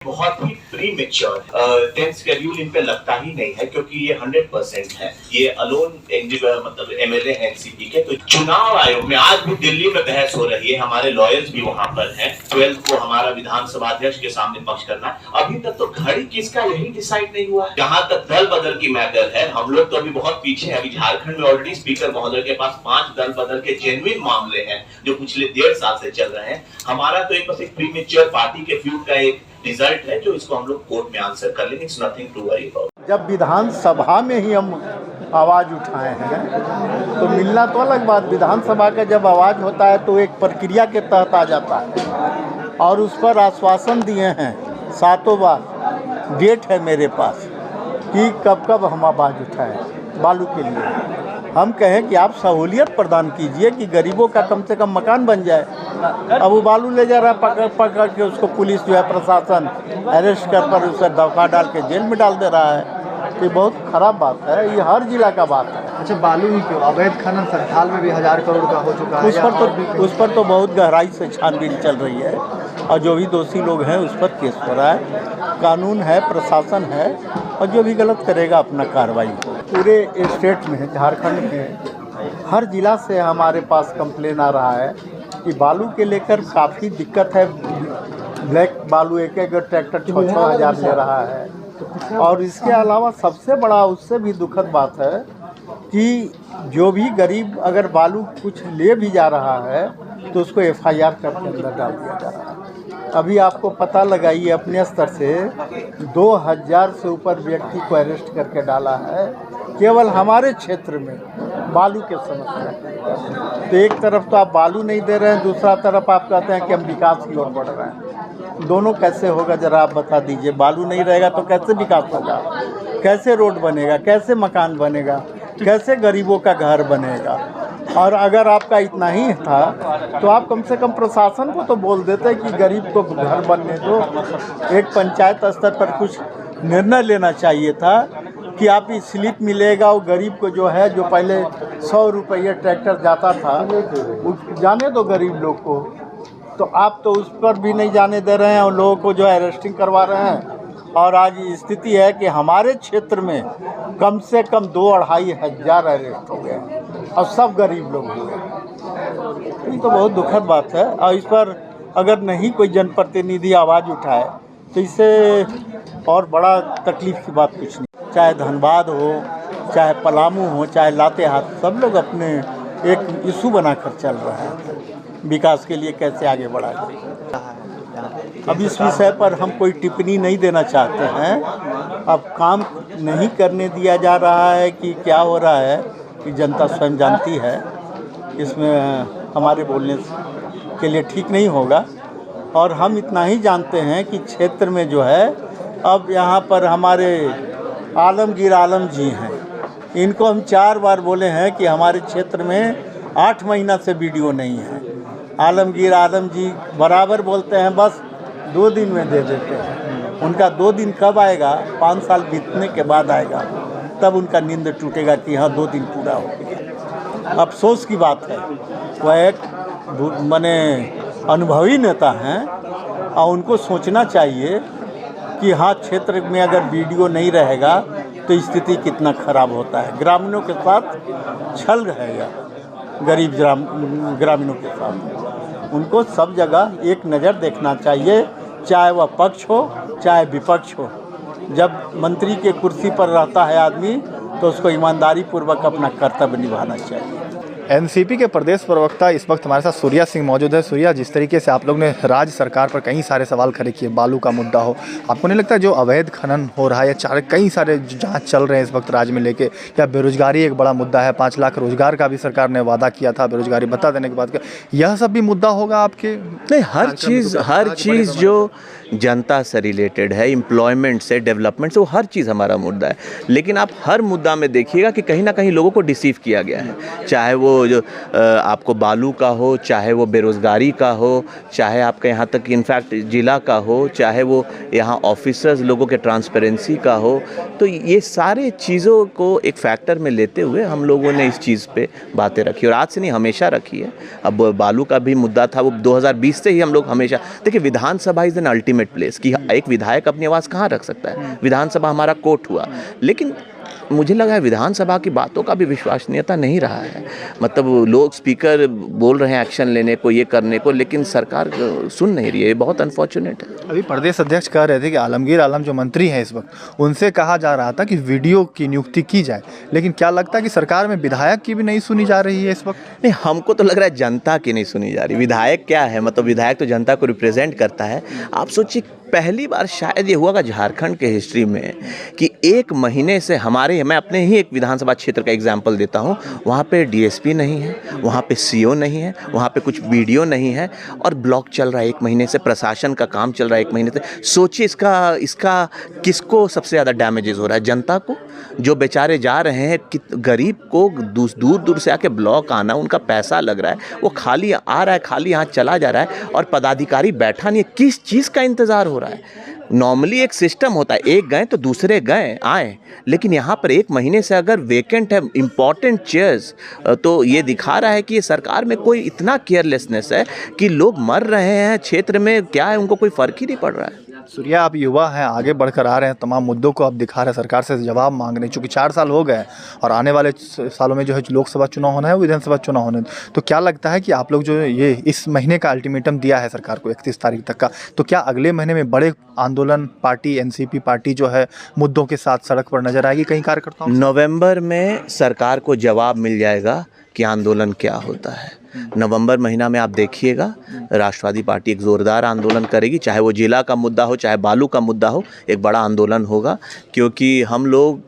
बहुत ही premature 10th schedule इन पे लगता ही नहीं है, क्योंकि ये 100% है। ये अलोन मतलब एमएलए है एनसीपी के। तो चुनाव आयोग में आज भी दिल्ली में बहस हो रही है, हमारे लॉयर्स भी वहां पर हैं। 12 को हमारा विधानसभा अध्यक्ष के सामने पक्ष करना, अभी तक तो घड़ी किसका यही डिसाइड नहीं हुआ। जहां तक दल बदल की मैटर है, हम लोग तो अभी बहुत पीछे हैं। अभी झारखंड में ऑलरेडी स्पीकर महोदय के पास 5 दल बदल के जेन्युइन मामले हैं जो पिछले 1.5 साल से चल रहे हैं। हमारा तो एक बस एक प्री मेच्योर पार्टी के फ्यूड का एक रिजल्ट है जो इसको हम लोग कोर्ट में आंसर कर लेंगे। It's nothing to worry about. जब विधानसभा में ही हम आवाज़ उठाए हैं तो मिलना तो अलग बात, विधानसभा का जब आवाज़ होता है तो एक प्रक्रिया के तहत आ जाता है और उस पर आश्वासन दिए हैं 7 बार। डेट है मेरे पास कि कब कब हम आवाज़ उठाएं बालू के लिए। हम कहें कि आप सहूलियत प्रदान कीजिए कि गरीबों का कम से कम मकान बन जाए। अब वो बालू ले जा रहा है पकड़ के, उसको पुलिस जो है प्रशासन अरेस्ट कर उसे दफा डाल के जेल में डाल दे रहा है। ये बहुत ख़राब बात है, ये हर जिला का बात है। अच्छा, बालू ही क्यों, अवैध खनन संथाल में भी 1000 करोड़ का हो चुका है। उस पर तो बहुत गहराई से छानबीन चल रही है और जो भी दोषी लोग हैं उस पर केस हो रहा है। कानून है, प्रशासन है और जो भी गलत करेगा अपना कार्रवाई हो। पूरे स्टेट में, झारखंड में हर जिला से हमारे पास कंप्लेन आ रहा है कि बालू के लेकर काफ़ी दिक्कत है। ब्लैक बालू एक ट्रैक्टर 6-6 हज़ार ले रहा है। और इसके अलावा सबसे बड़ा उससे भी दुखद बात है कि जो भी गरीब अगर बालू कुछ ले भी जा रहा है तो उसको FIR करके अंदर डाल दिया जा रहा है। अभी आपको पता लगाइए, अपने स्तर से 2000 से ऊपर व्यक्ति को अरेस्ट करके डाला है केवल हमारे क्षेत्र में बालू के समस्या। तो एक तरफ तो आप बालू नहीं दे रहे हैं, दूसरा तरफ आप कहते हैं कि हम विकास की ओर बढ़ रहे हैं। दोनों कैसे होगा जरा आप बता दीजिए। बालू नहीं रहेगा तो कैसे विकास होगा, कैसे रोड बनेगा, कैसे मकान बनेगा, कैसे गरीबों का घर बनेगा। और अगर आपका इतना ही था तो आप कम से कम प्रशासन को तो बोल देते कि गरीब को घर बनने दो। एक पंचायत स्तर पर कुछ निर्णय लेना चाहिए था कि आप ही स्लिप मिलेगा वो गरीब को, जो है जो पहले 100 रुपये ट्रैक्टर जाता था वो जाने दो गरीब लोग को। तो आप तो उस पर भी नहीं जाने दे रहे हैं और लोगों को जो है अरेस्टिंग करवा रहे हैं। और आज स्थिति है कि हमारे क्षेत्र में कम से कम 2-2.5 हज़ार अरेस्ट हो गए और सब गरीब लोग हुए। ये तो बहुत दुखद बात है और इस पर अगर नहीं कोई जनप्रतिनिधि आवाज़ उठाए तो इससे और बड़ा तकलीफ की बात कुछ नहीं। चाहे धनबाद हो, चाहे पलामू हो, चाहे लातेहार, सब लोग अपने एक इशू बनाकर चल रहे हैं विकास के लिए कैसे आगे बढ़ा जाए। अब इस विषय पर हम कोई टिप्पणी नहीं देना चाहते हैं। अब काम नहीं करने दिया जा रहा है कि क्या हो रहा है कि जनता स्वयं जानती है। इसमें हमारे बोलने के लिए ठीक नहीं होगा। और हम इतना ही जानते हैं कि क्षेत्र में जो है अब यहाँ पर हमारे आलमगीर आलम जी हैं, इनको हम 4 बार बोले हैं कि हमारे क्षेत्र में 8 महीना से वीडियो नहीं है। आलमगीर आलम जी बराबर बोलते हैं बस 2 दिन में दे देते हैं। उनका 2 दिन कब आएगा? 5 साल बीतने के बाद आएगा, तब उनका नींद टूटेगा कि हाँ 2 दिन पूरा हो गया। अफसोस की बात है, वह एक माने अनुभवी नेता हैं और उनको सोचना चाहिए कि हाँ क्षेत्र में अगर वीडियो नहीं रहेगा तो स्थिति कितना खराब होता है। ग्रामीणों के साथ छल रहेगा, गरीब ग्रामीणों के साथ। उनको सब जगह एक नज़र देखना चाहिए, चाहे वह पक्ष हो चाहे विपक्ष हो। जब मंत्री के कुर्सी पर रहता है आदमी तो उसको ईमानदारी पूर्वक अपना कर्तव्य निभाना चाहिए। एनसीपी के प्रदेश प्रवक्ता इस वक्त हमारे साथ सूर्या सिंह मौजूद है। सूर्या, जिस तरीके से आप लोग ने राज्य सरकार पर कई सारे सवाल खड़े किए, बालू का मुद्दा हो, आपको नहीं लगता जो अवैध खनन हो रहा है या कई सारे जांच चल रहे हैं इस वक्त राज्य में लेके, या बेरोजगारी एक बड़ा मुद्दा है, 5 लाख रोजगार का भी सरकार ने वादा किया था बेरोजगारी भत्ता देने के बाद, यह सब भी मुद्दा होगा आपके? नहीं, हर चीज़ जो जनता से रिलेटेड है, एम्प्लॉयमेंट से, डेवलपमेंट से, वो हर चीज़ हमारा मुद्दा है। लेकिन आप हर मुद्दा में देखिएगा कि कहीं ना कहीं लोगों को डिसीव किया गया है, चाहे वो आपको बालू का हो, चाहे वो बेरोज़गारी का हो, चाहे आपका यहाँ तक इनफैक्ट जिला का हो, चाहे वो यहाँ ऑफिसर्स लोगों के ट्रांसपेरेंसी का हो, तो ये सारे चीज़ों को एक फैक्टर में लेते हुए हम लोगों ने इस चीज़ पे बातें रखी और आज से नहीं हमेशा रखी है। अब बालू का भी मुद्दा था, वो 2020 से ही हम लोग हमेशा, देखिए विधानसभा इज़ एन अल्टीमेट प्लेस कि एक विधायक अपनी आवाज़ कहाँ रख सकता है। विधानसभा हमारा कोर्ट हुआ, लेकिन मुझे लगा है विधानसभा की बातों का भी विश्वसनीयता नहीं रहा है। मतलब लोग स्पीकर बोल रहे हैं एक्शन लेने को, ये करने को, लेकिन सरकार सुन नहीं रही है। ये बहुत अनफॉर्चुनेट है। अभी प्रदेश अध्यक्ष कह रहे थे कि आलमगीर आलम जो मंत्री हैं इस वक्त, उनसे कहा जा रहा था कि वीडियो की नियुक्ति की जाए, लेकिन क्या लगता है कि सरकार में विधायक की भी नहीं सुनी जा रही है इस वक्त? नहीं, हमको तो लग रहा है जनता की नहीं सुनी जा रही। विधायक क्या है, मतलब विधायक तो जनता को रिप्रेजेंट करता है। आप सोचिए, पहली बार शायद ये हुआ झारखंड के हिस्ट्री में कि एक महीने से मैं अपने ही एक विधानसभा क्षेत्र का एग्जांपल देता हूँ, वहाँ पे डीएसपी नहीं है, वहाँ पे सीओ नहीं है, वहाँ पे कुछ वीडियो नहीं है और ब्लॉक चल रहा है एक महीने से, प्रशासन का काम चल रहा है एक महीने से। सोचिए इसका किसको सबसे ज़्यादा डैमेजेस हो रहा है? जनता को, जो बेचारे जा रहे हैं, कि गरीब को दूर दूर से आके ब्लॉक आना, उनका पैसा लग रहा है, वो खाली आ रहा है, खाली यहाँ चला जा रहा है और पदाधिकारी बैठा नहीं है। किस चीज़ का इंतज़ार हो रहा है? नॉर्मली एक सिस्टम होता है, एक गए तो दूसरे आए, लेकिन यहाँ पर एक महीने से अगर वेकेंट है इम्पॉर्टेंट चेयर्स, तो ये दिखा रहा है कि ये सरकार में कोई इतना केयरलेसनेस है कि लोग मर रहे हैं क्षेत्र में, क्या है उनको कोई फ़र्क ही नहीं पड़ रहा है। सूर्या, आप युवा हैं, आगे बढ़कर आ रहे हैं, तमाम मुद्दों को आप दिखा रहे हैं, सरकार से जवाब मांग रहे हैं, चूँकि 4 साल हो गए और आने वाले सालों में जो है लोकसभा चुनाव होना है, विधानसभा चुनाव होने, तो क्या लगता है कि आप लोग जो ये इस महीने का अल्टीमेटम दिया है सरकार को 31 तारीख तक का, तो क्या अगले महीने में बड़े आंदोलन पार्टी एनसीपी पार्टी जो है मुद्दों के साथ सड़क पर नजर आएगी कई कार्यकर्ताओं? नवंबर में सरकार को जवाब मिल जाएगा कि आंदोलन क्या होता है। नवंबर महीना में आप देखिएगा, राष्ट्रवादी पार्टी एक ज़ोरदार आंदोलन करेगी, चाहे वो जिला का मुद्दा हो, चाहे बालू का मुद्दा हो, एक बड़ा आंदोलन होगा, क्योंकि हम लोग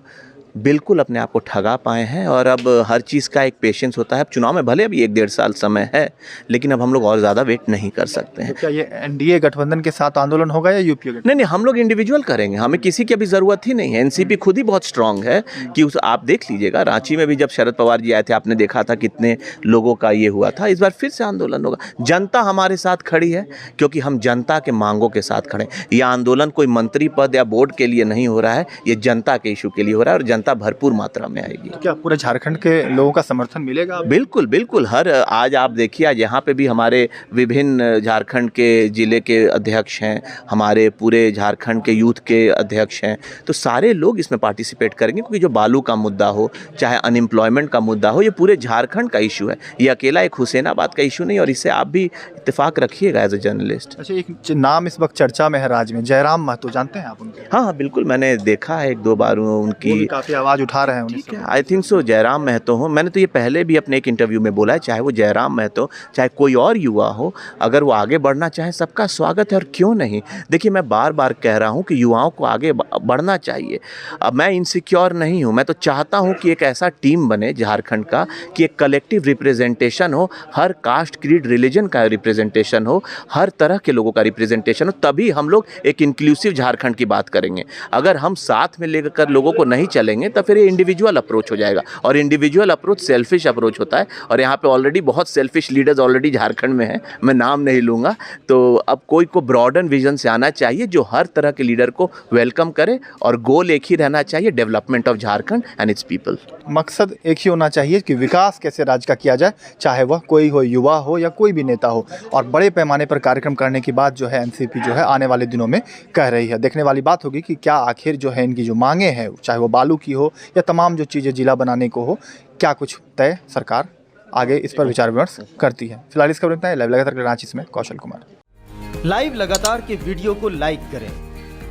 बिल्कुल अपने आप को ठगा पाए हैं और अब हर चीज़ का एक पेशेंस होता है। अब चुनाव में भले अभी 1-1.5 साल समय है, लेकिन अब हम लोग और ज़्यादा वेट नहीं कर सकते हैं। तो क्या ये एनडीए गठबंधन के साथ आंदोलन होगा या यूपीए गठबंधन? नहीं, हम लोग इंडिविजुअल करेंगे, हमें किसी की अभी ज़रूरत ही नहीं है। एनसीपी खुद ही बहुत स्ट्रांग है कि आप देख लीजिएगा, रांची में भी जब शरद पवार जी आए थे, आपने देखा था कितने लोगों का ये हुआ था। इस बार फिर से आंदोलन होगा। जनता हमारे साथ खड़ी है क्योंकि हम जनता के मांगों के साथ खड़े हैं। यह आंदोलन कोई मंत्री पद या बोर्ड के लिए नहीं हो रहा है, ये जनता के इशू के लिए हो रहा है और जनता भरपूर मात्रा में आएगी। तो क्या पूरे झारखंड के लोगों का समर्थन मिलेगा? बिल्कुल बिल्कुल। आज आप देखिए, आज यहाँ पे भी हमारे विभिन्न झारखंड के जिले के अध्यक्ष हैं, हमारे पूरे झारखंड के यूथ के अध्यक्ष हैं, तो सारे लोग इसमें पार्टिसिपेट करेंगे क्योंकि जो बालू का मुद्दा हो, चाहे अनएम्प्लॉयमेंट का मुद्दा हो, ये पूरे झारखंड का इशू है। ये अकेला एक हुसैनाबाद का इशू नहीं, और इससे आप भी इत्तेफाक रखिएगा एज ए जर्नलिस्ट। अच्छा, एक नाम इस वक्त चर्चा में है राज्य में, जयराम महतो, जानते हैं आप उनके? हाँ, बिल्कुल, मैंने देखा है 1-2 बार उनकी, काफ़ी आवाज़ उठा रहे हैं। I think so Jairam Mahato हो। मैंने तो ये पहले भी अपने एक इंटरव्यू में बोला है, चाहे वो जयराम महतो, चाहे कोई और युवा हो, अगर वो आगे बढ़ना चाहे, सबका स्वागत है और क्यों नहीं। देखिए, मैं बार बार कह रहा हूँ कि युवाओं को आगे बढ़ना चाहिए। अब मैं इनसिक्योर नहीं हूँ, मैं तो चाहता हूँ कि एक ऐसा टीम बने झारखंड का कि एक कलेक्टिव रिप्रेजेंटेशन हो, हर कास्ट, क्रीड, रिलीजन का रिप्रेजेंटेशन हो, हर तरह के लोगों का रिप्रेजेंटेशन हो, तभी हम लोग एक इंक्लूसिव झारखंड की बात करेंगे। अगर हम साथ में लेकर लोगों को नहीं चलेंगे तो फिर ये इंडिविजुअल अप्रोच हो जाएगा, और इंडिविजुअल अप्रोच सेल्फिश अप्रोच होता है। और यहाँ पे ऑलरेडी बहुत सेल्फिश लीडर्स ऑलरेडी झारखंड में हैं, मैं नाम नहीं लूँगा। तो अब कोई को ब्रॉडन विजन से आना चाहिए जो हर तरह के लीडर को वेलकम करे, और गोल एक ही रहना चाहिए, development of Jharkhand and it's people. मकसद एक ही होना चाहिए कि विकास कैसे राज्य का किया जाए, चाहे वह कोई हो, युवा हो या कोई भी नेता हो। और बड़े पैमाने पर कार्यक्रम करने की बात जो है एनसीपी जो है आने वाले दिनों में कह रही है। देखने वाली बात होगी कि क्या आखिर जो है इनकी जो मांगे हैं, चाहे वो बालू की हो या तमाम जो चीज़ें जिला बनाने को हो, क्या कुछ तय सरकार आगे इस पर विचार विमर्श करती है। फिलहाल इस खबर इतना है। लाइव लगातार रांची में कौशल कुमार। लाइव लगातार के वीडियो को लाइक करें,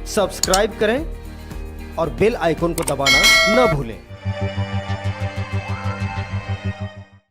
सब्सक्राइब करें और बेल आइकन को दबाना न भूलें।